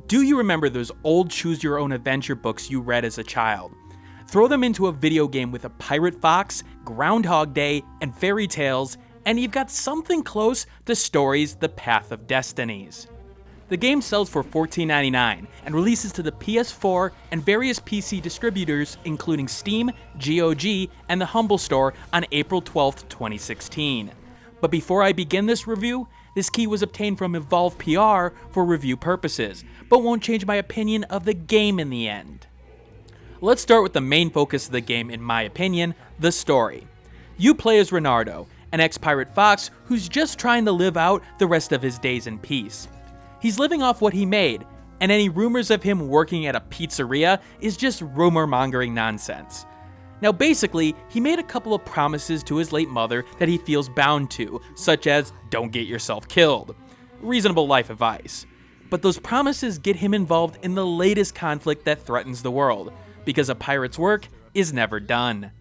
Do you remember those old choose-your-own-adventure books you read as a child? Throw them into a video game with a pirate fox, Groundhog Day, and fairy tales, and you've got something close to Story's The Path of Destinies. The game sells for $14.99 and releases to the PS4 and various PC distributors including Steam, GOG, and the Humble Store on April 12, 2016. But before I begin this review, this key was obtained from evolve.pr for review purposes, but won't change my opinion of the game in the end. Let's start with the main focus of the game in my opinion, the story. You play as Renardo, an ex-pirate fox who's just trying to live out the rest of his days in peace. He's living off what he made, and any rumors of him working at a pizzeria is just rumor-mongering nonsense. Now basically, he made a couple of promises to his late mother that he feels bound to, such as don't get yourself killed. Reasonable life advice. But those promises get him involved in the latest conflict that threatens the world, because a pirate's work is never done.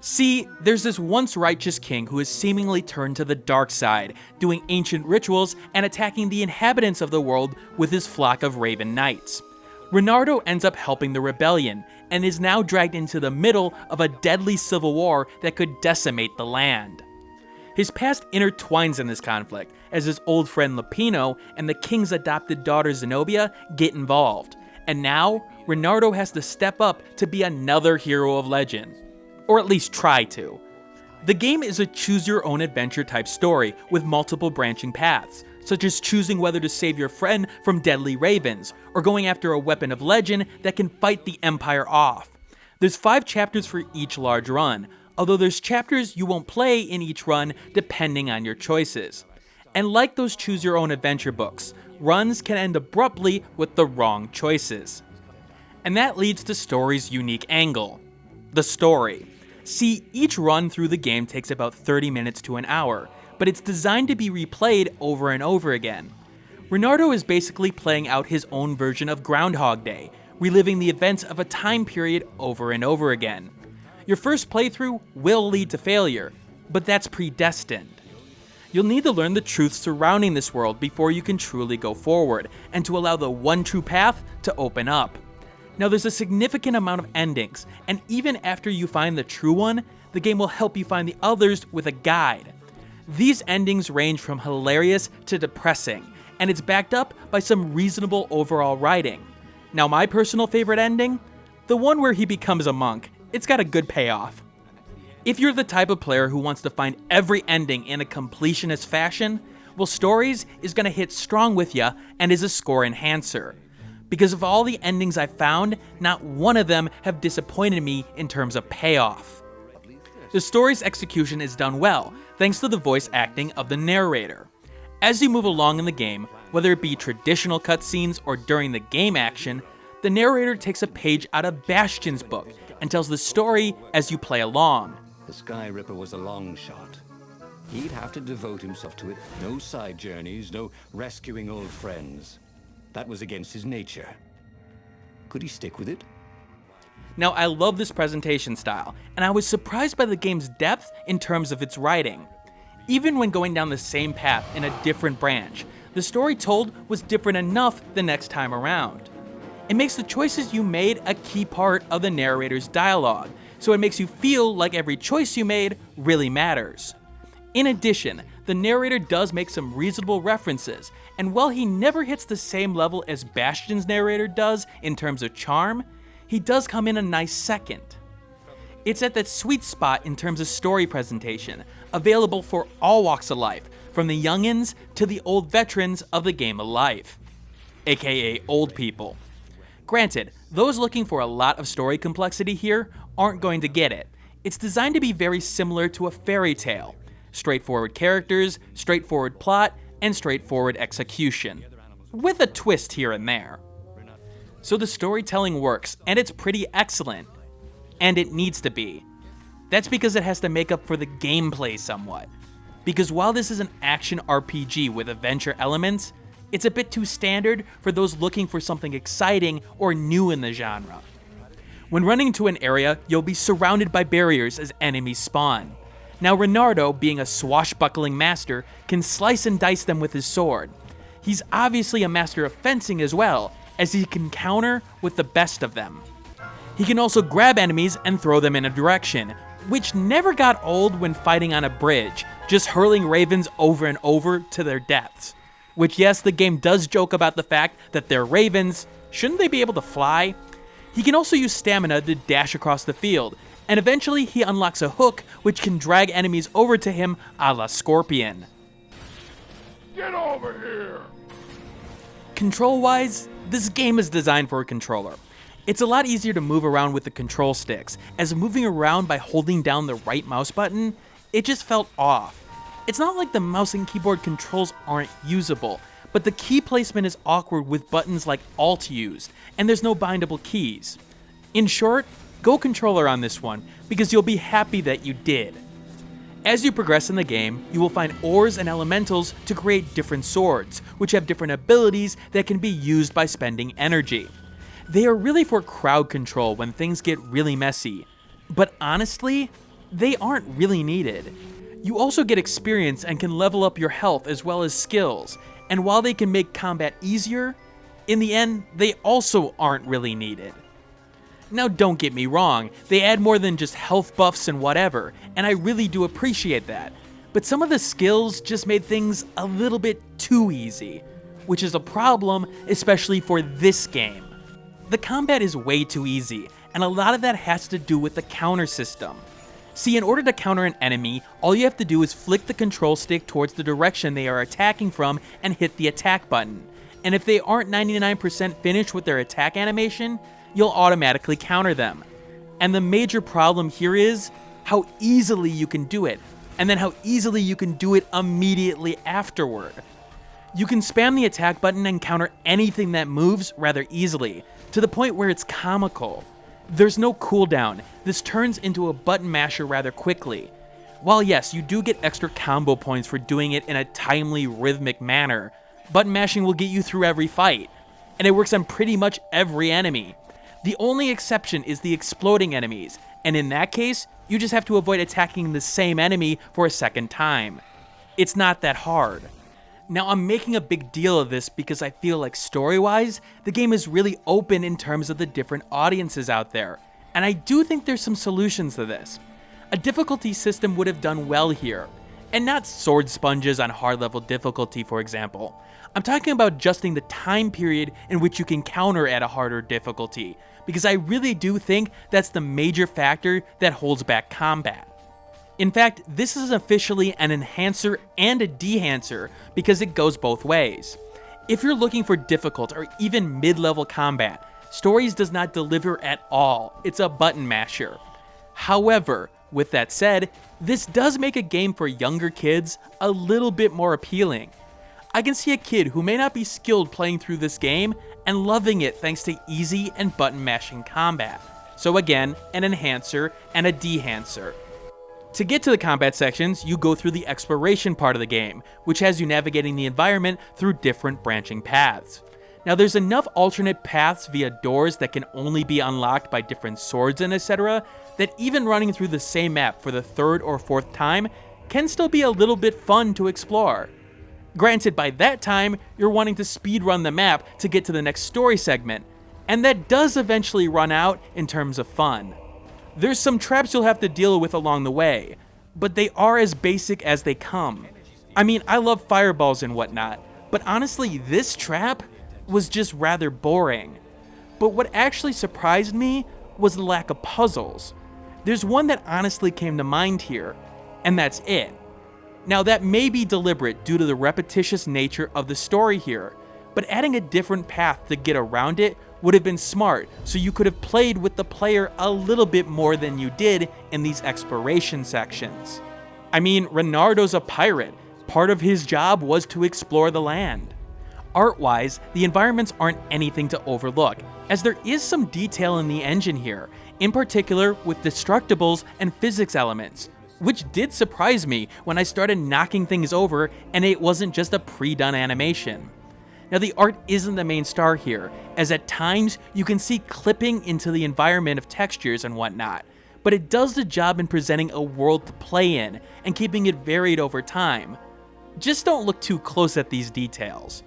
See, there's this once righteous king who has seemingly turned to the dark side, doing ancient rituals and attacking the inhabitants of the world with his flock of raven knights. Renardo ends up helping the rebellion, and is now dragged into the middle of a deadly civil war that could decimate the land. His past intertwines in this conflict, as his old friend Lupino and the king's adopted daughter Zenobia get involved, and now Renardo has to step up to be another hero of legend. Or at least try to. The game is a choose-your-own-adventure type story with multiple branching paths, such as choosing whether to save your friend from deadly ravens, or going after a weapon of legend that can fight the Empire off. There's 5 chapters for each large run, although there's chapters you won't play in each run depending on your choices. And like those choose-your-own-adventure books, runs can end abruptly with the wrong choices. And that leads to Story's unique angle. The story. See, each run through the game takes about 30 minutes to an hour, but it's designed to be replayed over and over again. Renardo is basically playing out his own version of Groundhog Day, reliving the events of a time period over and over again. Your first playthrough will lead to failure, but that's predestined. You'll need to learn the truth surrounding this world before you can truly go forward, and to allow the one true path to open up. Now there's a significant amount of endings, and even after you find the true one, the game will help you find the others with a guide. These endings range from hilarious to depressing, and it's backed up by some reasonable overall writing. Now my personal favorite ending? The one where he becomes a monk. It's got a good payoff. If you're the type of player who wants to find every ending in a completionist fashion, well, Stories is going to hit strong with ya and is a score enhancer. Because of all the endings I've found, not one of them have disappointed me in terms of payoff. The story's execution is done well, thanks to the voice acting of the narrator. As you move along in the game, whether it be traditional cutscenes or during the game action, the narrator takes a page out of Bastion's book and tells the story as you play along. The Sky Ripper was a long shot. He'd have to devote himself to it. No side journeys, no rescuing old friends. That was against his nature. Could he stick with it? Now, I love this presentation style, and I was surprised by the game's depth in terms of its writing. Even when going down the same path in a different branch, the story told was different enough the next time around. It makes the choices you made a key part of the narrator's dialogue, so it makes you feel like every choice you made really matters. In addition, the narrator does make some reasonable references, and while he never hits the same level as Bastion's narrator does in terms of charm, he does come in a nice second. It's at that sweet spot in terms of story presentation, available for all walks of life, from the youngins to the old veterans of the game of life, aka old people. Granted, those looking for a lot of story complexity here aren't going to get it. It's designed to be very similar to a fairy tale. Straightforward characters, straightforward plot, and straightforward execution, with a twist here and there. So the storytelling works, and it's pretty excellent. And it needs to be. That's because it has to make up for the gameplay somewhat. Because while this is an action RPG with adventure elements, it's a bit too standard for those looking for something exciting or new in the genre. When running to an area, you'll be surrounded by barriers as enemies spawn. Now Renardo, being a swashbuckling master, can slice and dice them with his sword. He's obviously a master of fencing as well, as he can counter with the best of them. He can also grab enemies and throw them in a direction, which never got old when fighting on a bridge, just hurling ravens over and over to their deaths. Which, yes, the game does joke about the fact that they're ravens. Shouldn't they be able to fly? He can also use stamina to dash across the field, and eventually he unlocks a hook which can drag enemies over to him a la Scorpion. Get over here! Control-wise, this game is designed for a controller. It's a lot easier to move around with the control sticks, as moving around by holding down the right mouse button, it just felt off. It's not like the mouse and keyboard controls aren't usable, but the key placement is awkward with buttons like Alt used, and there's no bindable keys. In short, go controller on this one, because you'll be happy that you did. As you progress in the game, you will find ores and elementals to create different swords, which have different abilities that can be used by spending energy. They are really for crowd control when things get really messy, but honestly, they aren't really needed. You also get experience and can level up your health as well as skills, and while they can make combat easier, in the end, they also aren't really needed. Now don't get me wrong, they add more than just health buffs and whatever, and I really do appreciate that, but some of the skills just made things a little bit too easy, which is a problem, especially for this game. The combat is way too easy, and a lot of that has to do with the counter system. See, in order to counter an enemy, all you have to do is flick the control stick towards the direction they are attacking from and hit the attack button. And if they aren't 99% finished with their attack animation, you'll automatically counter them. And the major problem here is how easily you can do it, and then how easily you can do it immediately afterward. You can spam the attack button and counter anything that moves rather easily, to the point where it's comical. There's no cooldown, this turns into a button masher rather quickly. While yes, you do get extra combo points for doing it in a timely, rhythmic manner, button mashing will get you through every fight, and it works on pretty much every enemy. The only exception is the exploding enemies, and in that case, you just have to avoid attacking the same enemy for a second time. It's not that hard. Now, I'm making a big deal of this because I feel like story-wise, the game is really open in terms of the different audiences out there, and I do think there's some solutions to this. A difficulty system would have done well here, and not sword sponges on hard level difficulty, for example. I'm talking about adjusting the time period in which you can counter at a harder difficulty, because I really do think that's the major factor that holds back combat. In fact, this is officially an enhancer and a dehancer because it goes both ways. If you're looking for difficult or even mid-level combat, Stories does not deliver at all, it's a button masher. However, with that said, this does make a game for younger kids a little bit more appealing. I can see a kid who may not be skilled playing through this game and loving it thanks to easy and button mashing combat. So again, an enhancer and a dehancer. To get to the combat sections, you go through the exploration part of the game, which has you navigating the environment through different branching paths. Now there's enough alternate paths via doors that can only be unlocked by different swords and etc. that even running through the same map for the third or fourth time can still be a little bit fun to explore. Granted, by that time, you're wanting to speedrun the map to get to the next story segment, and that does eventually run out in terms of fun. There's some traps you'll have to deal with along the way, but they are as basic as they come. I mean, I love fireballs and whatnot, but honestly, this trap was just rather boring. But what actually surprised me was the lack of puzzles. There's one that honestly came to mind here, and that's it. Now that may be deliberate due to the repetitious nature of the story here, but adding a different path to get around it would have been smart, so you could have played with the player a little bit more than you did in these exploration sections. I mean, Renardo's a pirate. Part of his job was to explore the land. Art-wise, the environments aren't anything to overlook, as there is some detail in the engine here, in particular with destructibles and physics elements, which did surprise me when I started knocking things over and it wasn't just a pre-done animation. Now the art isn't the main star here, as at times you can see clipping into the environment of textures and whatnot, but it does the job in presenting a world to play in and keeping it varied over time. Just don't look too close at these details.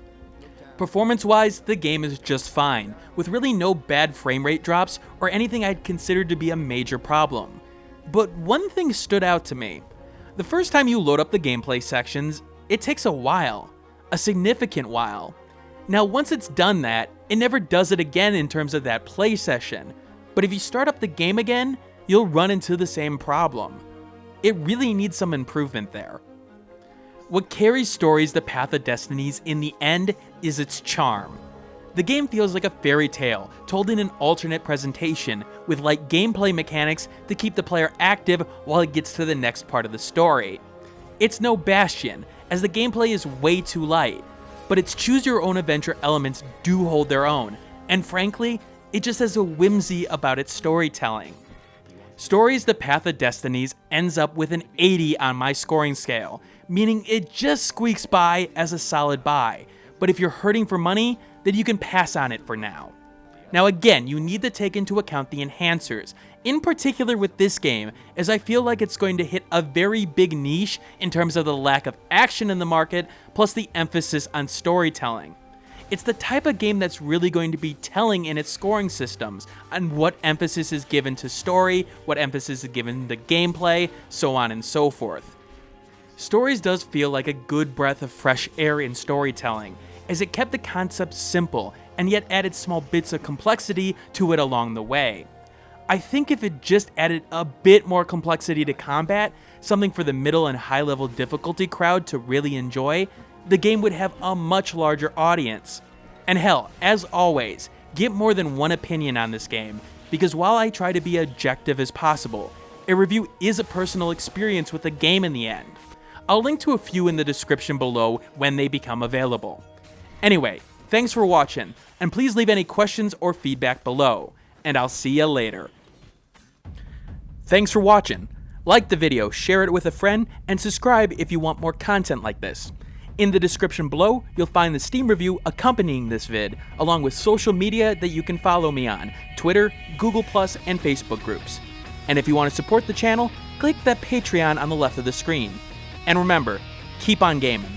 Performance-wise, the game is just fine, with really no bad frame rate drops or anything I'd consider to be a major problem. But one thing stood out to me. The first time you load up the gameplay sections, it takes a while. A significant while. Now once it's done that, it never does it again in terms of that play session. But if you start up the game again, you'll run into the same problem. It really needs some improvement there. What carries Stories The Path of Destinies in the end is its charm. The game feels like a fairy tale told in an alternate presentation with light gameplay mechanics to keep the player active while it gets to the next part of the story. It's no Bastion, as the gameplay is way too light, but its choose-your-own-adventure elements do hold their own, and frankly, it just has a whimsy about its storytelling. Stories The Path of Destinies ends up with an 80 on my scoring scale, meaning it just squeaks by as a solid buy, but if you're hurting for money, then you can pass on it for now. Now again, you need to take into account the enhancers, in particular with this game, as I feel like it's going to hit a very big niche in terms of the lack of action in the market, plus the emphasis on storytelling. It's the type of game that's really going to be telling in its scoring systems on what emphasis is given to story, what emphasis is given to gameplay, so on and so forth. Stories does feel like a good breath of fresh air in storytelling, as it kept the concept simple and yet added small bits of complexity to it along the way. I think if it just added a bit more complexity to combat, something for the middle and high level difficulty crowd to really enjoy, the game would have a much larger audience. And hell, as always, get more than one opinion on this game, because while I try to be objective as possible, a review is a personal experience with the game in the end. I'll link to a few in the description below when they become available. Anyway, thanks for watching, and please leave any questions or feedback below, and I'll see ya later. Thanks for watching. Like the video, share it with a friend, and subscribe if you want more content like this. In the description below, you'll find the Steam review accompanying this vid, along with social media that you can follow me on, Twitter, Google+, and Facebook groups. And if you want to support the channel, click that Patreon on the left of the screen. And remember, keep on gaming.